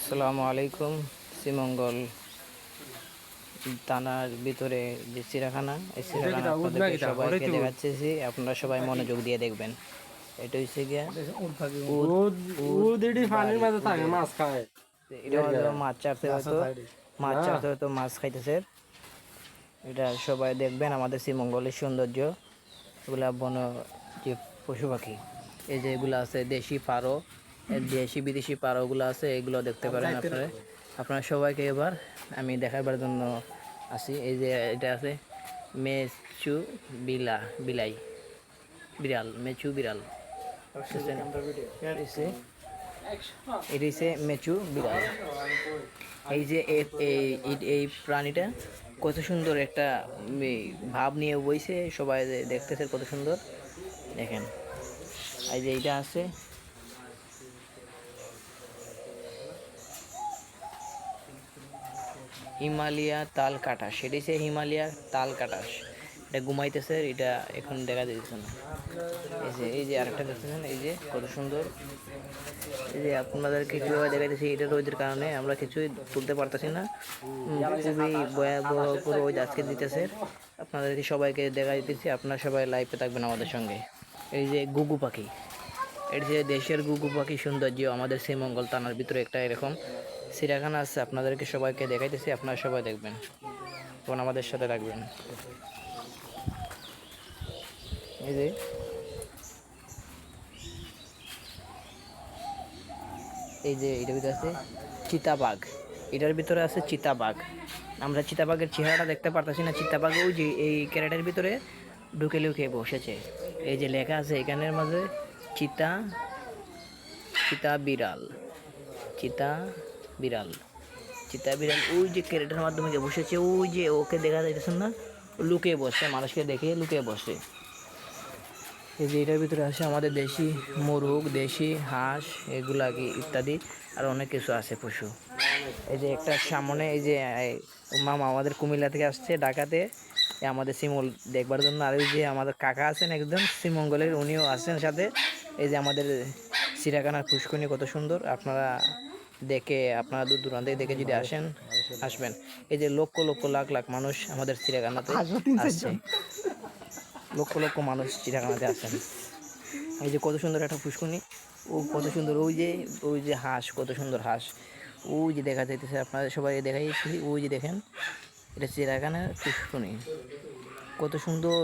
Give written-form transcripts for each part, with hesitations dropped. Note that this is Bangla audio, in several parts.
আসসালামু আলাইকুম। শ্রীমঙ্গল থানার ভিতরে যে চিড়িয়াখানা, এই চিড়িয়াখানা আপনাদেরকে সবাইকে দেখাচ্ছি। আপনারা সবাই মনোযোগ দিয়ে দেখবেন। এটা হচ্ছে গিয়া এটা হলো মাছ চারতে হয়তো মাছ খাইতেছে। এটা সবাই দেখবেন। আমাদের শ্রীমঙ্গলের সৌন্দর্য, এগুলা বন যে পশু পাখি, এই যে এগুলো আছে দেশি পারো, দেশি বিদেশি পারোগুলো আছে, এগুলো দেখতে পারেন আপনারা সবাইকে। এবার আমি দেখাবার জন্য আসি। এই যে এটা আছে মেচু বিলাই বিড়াল, মেচু বিড়াল। এটা হচ্ছে মেচু বিড়াল। এই যে এই প্রাণীটা কত সুন্দর একটা ভাব নিয়ে বইছে, সবাই দেখতেছে কত সুন্দর। দেখেন এই যে এইটা আছে হিমালয়া তাল কাটাস। সেটি সে হিমালয়া তাল কাটাস। এটা ঘুমাইতেছে, এটা এখন দেখা দিতেছে না। এই যে আরেকটা দেখতেছেন, এই যে কত সুন্দর। এই যে আপনাদেরকে কীভাবে দেখাইতেছি, এটা রোদের কারণে আমরা কিছুই তুলতে পারতেছি না। খুবই ভয়াবহ রোদ আজকে দিতেছে। আপনাদেরকে সবাইকে দেখা দিতেছি, আপনারা সবাই লাইভে থাকবেন আমাদের সঙ্গে। এই যে গুগু পাখি, এটি যে দেশের গুগু পাখি সৌন্দর্য। আমাদের শ্রীমঙ্গল থানার ভিতরে একটা এরকম চিড়িয়াখানা আছে, আপনাদেরকে সবাইকে দেখাইতেছি। আপনারা সবাই দেখবেন এবং আমাদের সাথে রাখবেন। এই যে এটার ভিতরে আছে চিতাবাঘ, এটার ভিতরে আছে চিতাবাঘ। আমরা চিতাবাঘের চেহারাটা দেখতে পারতেছি না। চিতাবাঘ ওই যে এই ক্যারেটের ভিতরে ঢুকে লুকিয়ে বসেছে। এই যে লেখা আছে এখানের মাঝে চিতা চিতা বিড়াল, চিতা বিড়াল, চিতা বিড়াল। ওই যে ক্যারেটের মাধ্যমে বসেছে, ওই যে ওকে দেখা যাইতেছে না, লুকিয়ে বসছে, মানুষকে দেখে লুকিয়ে বসে। এই যে এটার ভিতরে আছে আমাদের দেশি মোরগ, দেশি হাঁস, এগুলা কি ইত্যাদি আর অনেক কিছু আছে পশু। এই যে একটা সামনে, এই যে মামা আমাদের কুমিল্লা থেকে আসছে ঢাকাতে আমাদের শ্রীমঙ্গল দেখবার জন্য। আর ওই যে আমাদের কাকা আছেন একজন শ্রীমঙ্গলের, উনিও আসছেন সাথে। এই যে আমাদের চিড়িয়াখানার পুষ্করণী কত সুন্দর, আপনারা দূর দূরান্ত দেখে যদি আসবেন। এই যে লক্ষ লক্ষ লাখ লাখ মানুষ আমাদের চিড়িয়াখানাতে আসছে, লক্ষ লক্ষ মানুষ চিড়িয়াখানাতে আসেন। এই যে কত সুন্দর একটা পুষ্করণী, ও কত সুন্দর। ওই যে হাঁস, কত সুন্দর হাঁস, ওই যে দেখা যাইতেছে। আপনাদের সবাই দেখাইছি, ওই যে দেখেন, এটা চিড়িয়াখানার পুষ্করণী। কত সুন্দর,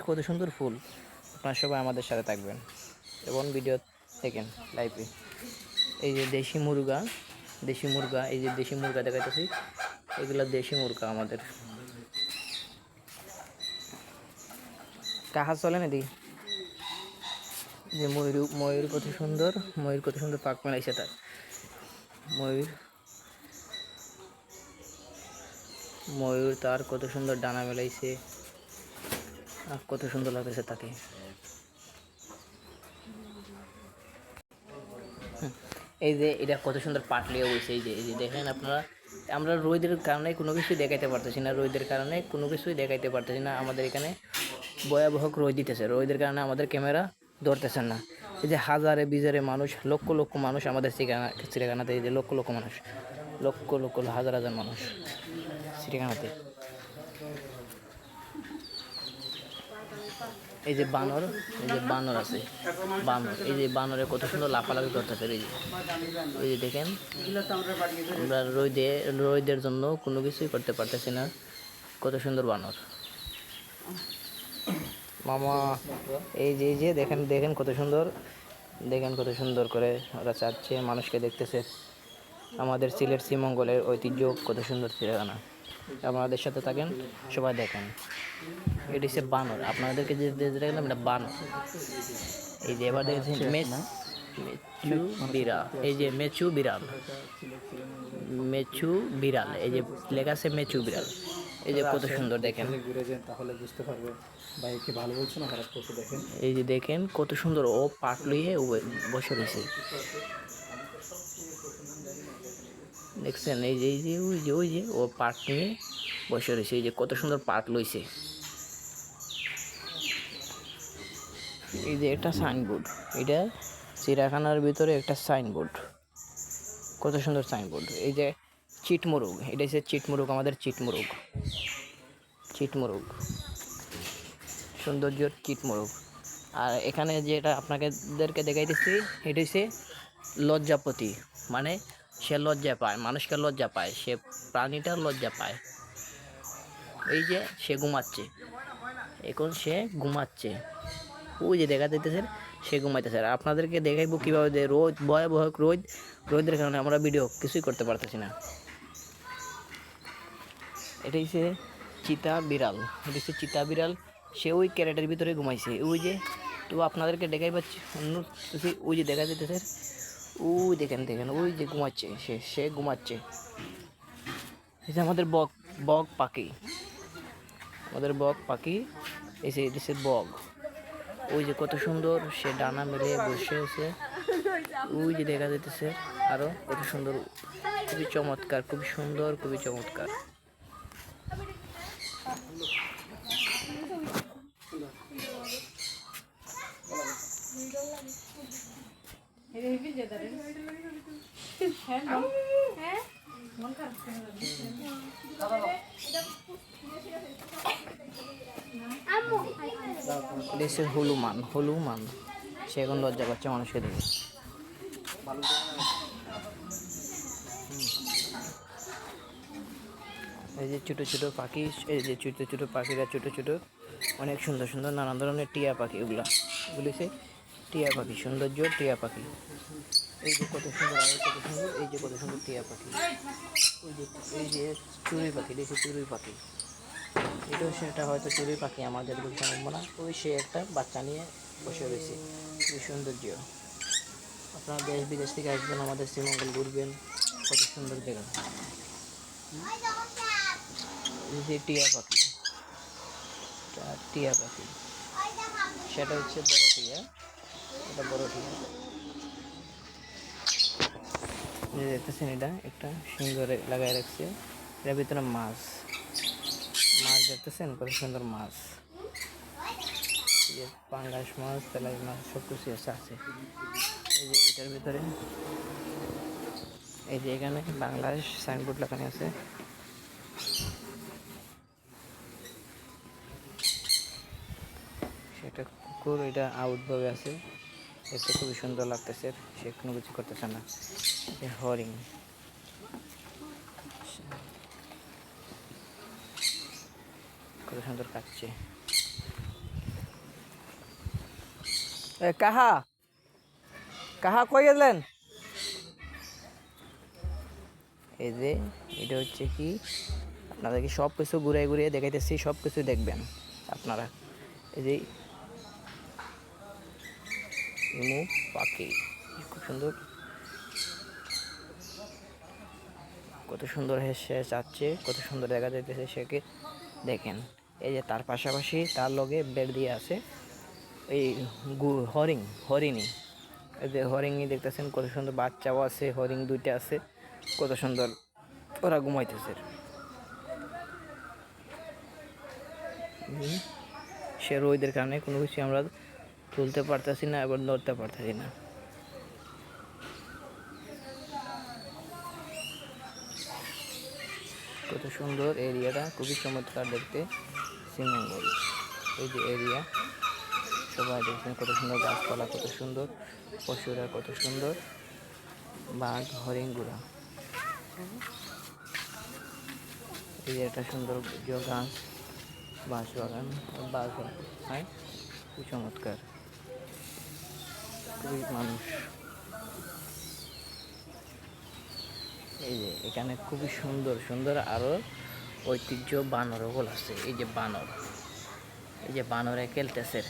কত সুন্দর ফুল। আপনারা সবাই আমাদের সাথে থাকবেন এবং ভিডিও দেখেন লাইভে। এই যে দেশি মুরগা, এই যে দেশি মুরগা দেখাইতেছি, এগুলো দেশি মুরগা আমাদের। কাহা চলে না দি যে ময়ূর কত সুন্দর, ময়ূর কত সুন্দর পাক মেলাইছে তার। ময়ূর তার কত সুন্দর ডানা মেলাইছে, কত সুন্দর লাগতেছে তাকে। এই যে এটা কত সুন্দর পাটলিয়ে বইছে। এই যে দেখেন আপনারা, আমরা রোদের কারণে কোনো কিছুই দেখাইতে পারতেছি না। আমাদের এখানে ভয়াবহ রোদ দিতেছে, রোদের কারণে আমাদের ক্যামেরা ধরতেছে না। এই যে হাজারে বিজারে মানুষ, লক্ষ লক্ষ মানুষ আমাদের চিড়িয়াখানাতে। এই যে লক্ষ লক্ষ মানুষ, লক্ষ লক্ষ হাজার হাজার মানুষ চিড়িয়াখানাতে। এই যে বানর, আছে বানর। এই যে বানরে কত সুন্দর লাফালাফি করতেছে। এই যে দেখেন, আমরা রোদের জন্য কোনো কিছুই করতে পারতেছি না। কত সুন্দর বানর মামা। এই যে দেখেন কত সুন্দর, কত সুন্দর করে ওরা চাচ্ছে, মানুষকে দেখতেছে। আমাদের সিলেট শ্রীমঙ্গলের ঐতিহ্য, কত সুন্দর চিড়িয়াখানা। আপনাদের সাথে থাকেন, সবাই দেখেন। এটি হচ্ছে বানর, আপনাদেরকে যে দেখলাম এটা বানর। এই যে এবার দেখেছেন মেচু বিড়াল, এই যে মেচু বিড়াল, এই যে লেখা আছে মেচু বিড়াল। এই যে কত সুন্দর দেখেন, তাহলে বুঝতে পারবেন ভাই কি ভালো বলছে না খারাপ করছে। দেখেন এই যে দেখেন কত সুন্দর, ও পাট লইয়ে বসে রয়েছে। দেখছেন এই যে ওই যে ও পাট নিয়ে বসে রয়েছে। এই যে কত সুন্দর পাট লইছে। এই যে একটা সাইনবোর্ড, এটা চিড়িয়াখানার ভিতরে একটা সাইনবোর্ড। কত সুন্দর সাইনবোর্ড। এই যে চিটমোরগ, এটা হচ্ছে চিটমোরগ, আমাদের চিটমোরগ, চিটমোরগ, সৌন্দর্যর চিটমোরগ। আর এখানে যেটা আপনাদেরকে দেখাইতেছি এটা হচ্ছে লজ্জাপতি, মানে সে লজ্জা পায়, মানুষকে লজ্জা পায়, সে প্রাণীটা লজ্জা পায়। এই যে সে ঘুমাচ্ছে, এখন সে ঘুমাচ্ছে, ওই যে দেখা যাইতেছে সে ঘুমাইতেছে। আর আপনাদেরকে দেখাইবো কীভাবে যে রোদ, ভয়াবহ রোদের কারণে আমরা ভিডিও কিছুই করতে পারতেছি না। এটা হচ্ছে চিতা বিড়াল, এটা হচ্ছে চিতা বিড়াল, সে ওই ক্যারেটের ভিতরে ঘুমাইছে। ওই যে, তো আপনাদেরকে দেখাই পাচ্ছি ওই যে দেখা যেতেছে, ওই দেখেন দেখেন ওই যে ঘুমাচ্ছে, সে ঘুমাচ্ছে। এই যে আমাদের বক, বক পাখি, আমাদের বক পাখি, এই যে দেশের বক, ওই যে কত সুন্দর সে ডানা মেলে বসে আছে, ওই যে দেখা যেতেছে আরো কত সুন্দর, খুবই চমৎকার, খুবই সুন্দর, খুবই চমৎকার। দেশের হলুমান, হলুমান, সে এখন লজ্জা পাচ্ছে মানুষকে দেখে। এই যে ছোটো ছোটো পাখি, এই যে ছোটো ছোটো পাখিরা, ছোটো ছোটো অনেক সুন্দর সুন্দর নানান ধরনের টিয়া পাখি, ওগুলি সে টিয়া পাখি, সৌন্দর্য টিয়া পাখি। এই যে কত সুন্দর, আরো কত সুন্দর, এই যে কত সুন্দর টিয়া পাখি। ওই যে, এই যে চড়ুই পাখি, দেখছি চড়ুই পাখি, এটাও সেটা হয়তো চড়ুই পাখি, আমার যতটুকু সম্ভাবনা। ওই সে একটা বাচ্চা নিয়ে বসে রয়েছে, খুবই সৌন্দর্য। আপনারা দেশ বিদেশ থেকে আসবেন, আমাদের শ্রীমঙ্গল ঘুরবেন, কত সুন্দর জায়গা। এই যে টিয়া পাখি, টিয়া পাখি, সেটা হচ্ছে বড় টিয়া, এটা বড় টিয়া। যে দেখতেছেন এটা একটা সিংহ লাগাই রাখছে, এটার ভিতরে মাছ, মাছ দেখতেছেন কত সুন্দর মাছ, এই যে পাঙ্গাস মাছ, তেলাই মাছ, সব কিছু আছে। এই যে এটার ভিতরে, এই যে এখানে বাংলাদেশ সাইনবোর্ড লাগানো আছে। সেটা কুকুর, এটা আউটভাবে আছে, দেখতে খুবই সুন্দর লাগতেছে, সে কোনো কিছু করতেছে না। হরিণ, কত সুন্দর কাটছে। কাহা কাহা কই গেলেন? এই যে এটা হচ্ছে কি, আপনাদেরকে সব কিছু ঘুরে ঘুরে দেখাইতেছি, সব কিছু দেখবেন আপনারা। এই যে ইমু পাখি, খুব সুন্দর, কত সুন্দর হেসে যাচ্ছে, কত সুন্দর দেখা যাইতেছে সেকে, দেখেন। এই যে তার পাশাপাশি তার লগে বেড দিয়ে আছে এই হরিণী, এই যে হরিণী দেখতেছেন কত সুন্দর, বাচ্চাও আছে, হরিণ দুইটা আছে, কত সুন্দর ওরা ঘুমাইতেছে। সে রোদের কারণে কোনো কিছু আমরা তুলতে পারতেছি না এবং নড়তে পারতেছি না। কত সুন্দর এরিয়াটা, খুবই চমৎকার দেখতে শ্রীমঙ্গল। এই যে এরিয়া, সবাই দেখছেন কত সুন্দর গাছপালা, কত সুন্দর পশুরা, কত সুন্দর বাঘ, হরিণগুলা। এই যে একটা সুন্দর গাছ, বাঁশ বাগান, বাগান, হ্যাঁ খুবই চমৎকার, খুবই মানুষ। এই যে এখানে খুবই সুন্দর সুন্দর আরো ঐতিহ্য বানরগুলো আছে। এই যে বানর, এই যে বানরে খেলতেছে,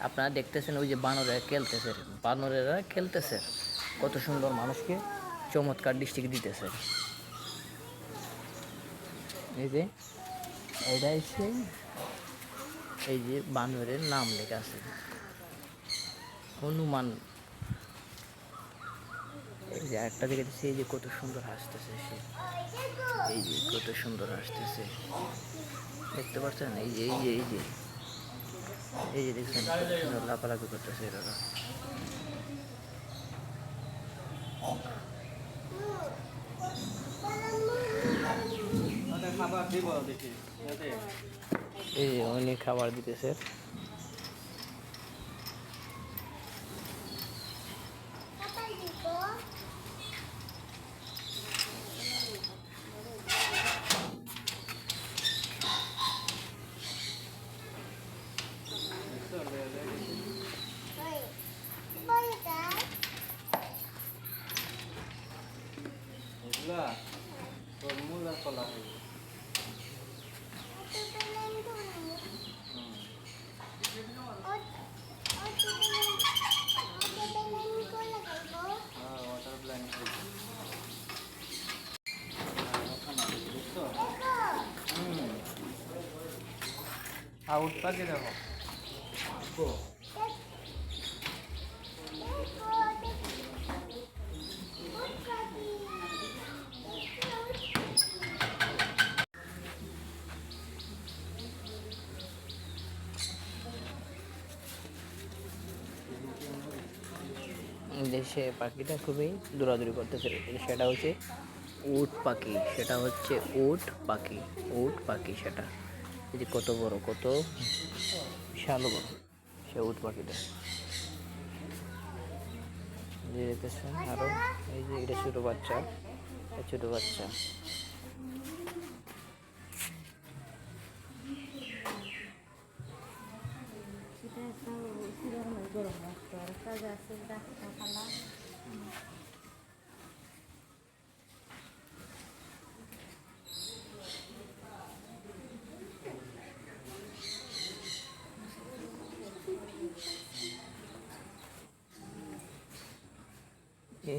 আপনারা দেখতেছেন ওই যে বানরে খেলতেছে, বানরেরা খেলতেছে, কত সুন্দর মানুষকে চমৎকার দৃষ্টিকে দিতেছে। এই যে এটা হচ্ছে, এই যে বানরের নাম লেখা আছে হনুমান। এই যে একটা দিকে দেখছি, এই যে কত সুন্দর হাসতেছে সে, এই যে কত সুন্দর হাসতেছে, দেখতে পাচ্ছেন? এই যে এই যে এই যে এই যে দেখছেন কত সুন্দর লাফালাফি করতেছে এরা। এই যে উনি খাবার দিতেছে। আউট পাখি দেখো। দেশে পাখিটা খুবই দৌড়াদৌড়ি করতেছে, সেটা হচ্ছে উট পাখি। সেটা হচ্ছে উট পাখি, উট পাখি সেটা। এই যে কত বড়, কত বিশাল বড় সে উট পাখিটা। যে দেখতেছেন আরো, এই যে এটা ছোট বাচ্চা, ছোট বাচ্চা।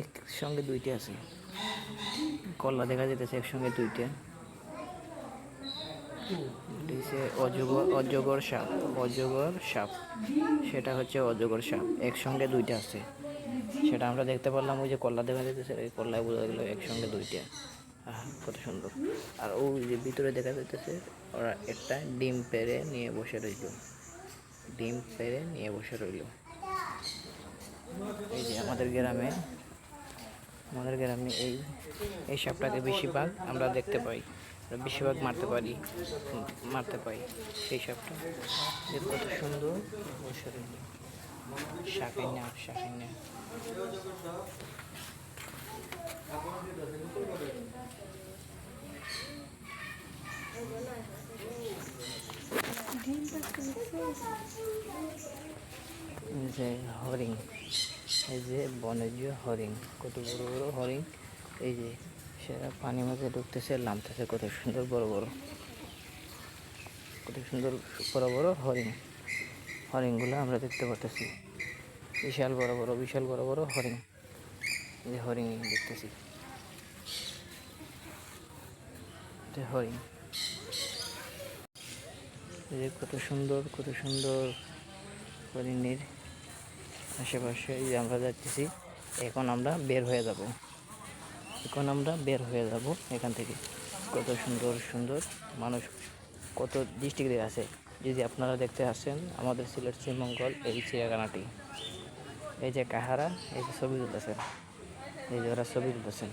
একসঙ্গে দুইটা আছে, কল্লা দেখা যেতেছে একসঙ্গে দুইটা। অজগর, অজগর সাপ, অজগর সাপ। সেটা হচ্ছে অজগর সাপ, একসঙ্গে দুইটা আছে। সেটা আমরা দেখতে পারলাম, ওই যে কল্লা দেখা যেতেছে, ওই কল্লায় বোঝা গেল একসঙ্গে দুইটা। কত সুন্দর। আর ওই যে ভিতরে দেখা যাইতেছে ওরা একটা ডিম পেড়ে নিয়ে বসে রইল, ডিম পেড়ে নিয়ে বসে রইল। এই যে আমাদের গ্রামে, আমাদের গ্রামে এই এই সাপটাকে বেশিরভাগ আমরা দেখতে পাই, বেশিরভাগ মারতে পাই সেই সাপটা। যে কত সুন্দর বসে রইল, শাখাইনা শাখাইনা। যে হরিণ, এই যে বনজ হরিণ, কত বড় বড় হরিণ। এই যে সেটা পানির মধ্যে ঢুকতেছে, নামতেছে, কত সুন্দর বড় বড়, কত সুন্দর বড় বড় হরিণ। হরিণগুলো আমরা দেখতে পাচ্ছি, বিশাল বড় বড়, বিশাল বড় বড় হরিণ। এই যে হরিণ দেখতেছি, হরিণ। এই যে কত সুন্দর, কত সুন্দর হরিণের আশেপাশে। এই যে আমরা যাচ্ছি, এখন আমরা বের হয়ে যাব, এখন আমরা বের হয়ে যাব এখান থেকে। কত সুন্দর সুন্দর মানুষ, কত ডিস্ট্রিক্টে আছে। যদি আপনারা দেখতে আসেন আমাদের সিলেট শ্রীমঙ্গল এই চিড়িয়াখানাটি, এই যে কাহারা, এই যে ছবি তুলতেছেন, এই যে ওরা ছবি তুলতেছেন।